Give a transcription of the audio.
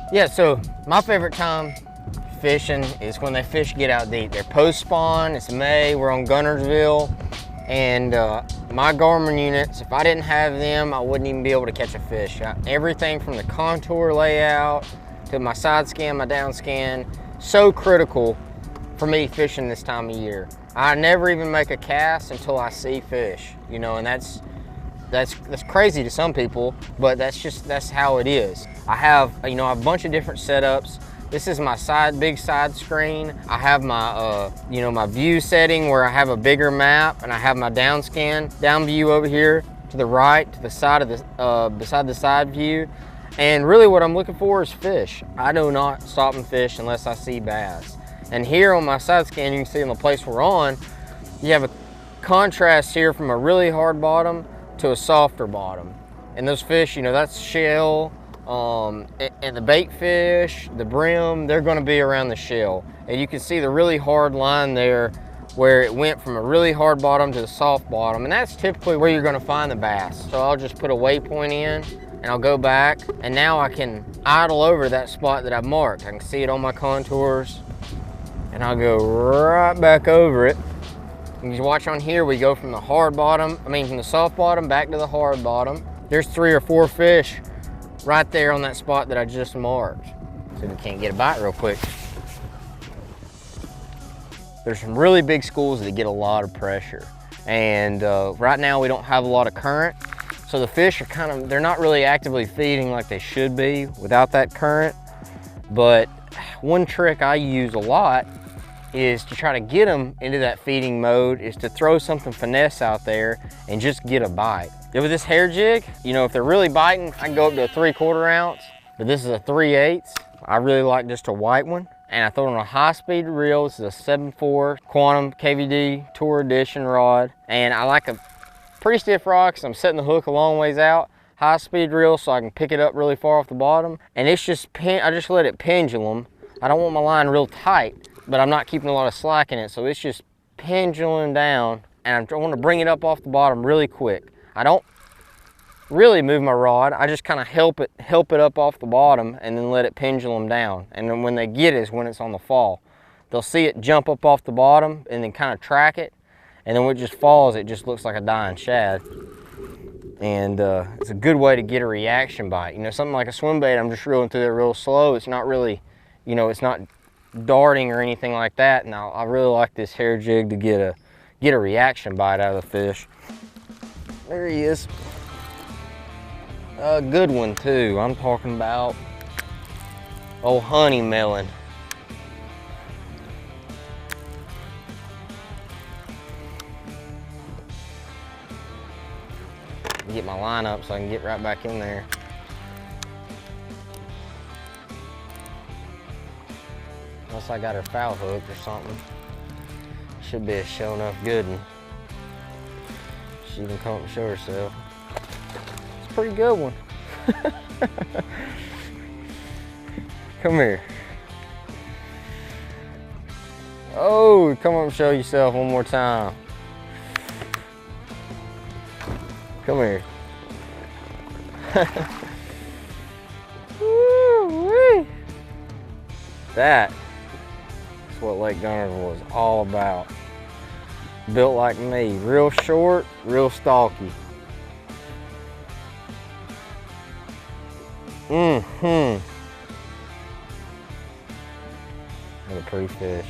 Yeah, so my favorite time fishing is when they fish get out deep. They're post spawn, it's May, we're on Gunnersville, and my Garmin units, if I didn't have them, I wouldn't even be able to catch a fish. Everything from the contour layout to my side scan, my down scan, so critical for me fishing this time of year. I never even make a cast until I see fish, you know, and that's crazy to some people, but that's how it is. I have, you know, a bunch of different setups. This is my big side screen. I have my, you know, my view setting where I have a bigger map, and I have my down view over here to the right, to the side of the, beside the side view. And really what I'm looking for is fish. I do not stop and fish unless I see bass. And here on my side scan, you can see in the place we're on, you have a contrast here from a really hard bottom to a softer bottom. And those fish, you know, that's shell, and the bait fish, the brim, they're gonna be around the shell. And you can see the really hard line there where it went from a really hard bottom to the soft bottom, and that's typically where you're gonna find the bass. So I'll just put a waypoint in, and I'll go back, and now I can idle over that spot that I've marked. I can see it on my contours, and I'll go right back over it. You can watch on here, we go from the hard bottom, from the soft bottom back to the hard bottom. There's 3 or 4 fish right there on that spot that I just marked. See if we can't get a bite real quick. There's some really big schools that get a lot of pressure. And right now we don't have a lot of current. So the fish are they're not really actively feeding like they should be without that current. But one trick I use a lot is to try to get them into that feeding mode, is to throw something finesse out there and just get a bite. With this hair jig, you know, if they're really biting, I can go up to a 3/4 ounce, but this is a 3/8. I really like just a white one. And I throw it on a high-speed reel. This is a 7.4 Quantum KVD Tour Edition rod. And I like a pretty stiff rod because I'm setting the hook a long ways out. High-speed reel so I can pick it up really far off the bottom. And it's just, I just let it pendulum. I don't want my line real tight, but I'm not keeping a lot of slack in it, so it's just pendulum down, and I want to bring it up off the bottom really quick. I don't really move my rod, I just kind of help it up off the bottom and then let it pendulum down. And then when they get it is when it's on the fall. They'll see it jump up off the bottom and then kind of track it, and then when it just falls, it just looks like a dying shad. And it's a good way to get a reaction bite. You know, something like a swim bait, I'm just reeling through it real slow. It's not really, you know, it's not darting or anything like that. And I really like this hair jig to get a reaction bite out of the fish. There he is. A good one too. I'm talking about old honey melon. Get my line up so I can get right back in there. Unless I got her foul hooked or something. Should be a show enough good one. She even come up and show herself. It's a pretty good one. Come here. Oh, come up and show yourself one more time. Come here. Woo-wee. That's what Lake Gunnersville is all about. Built like me, real short, real stalky. What a pretty fish.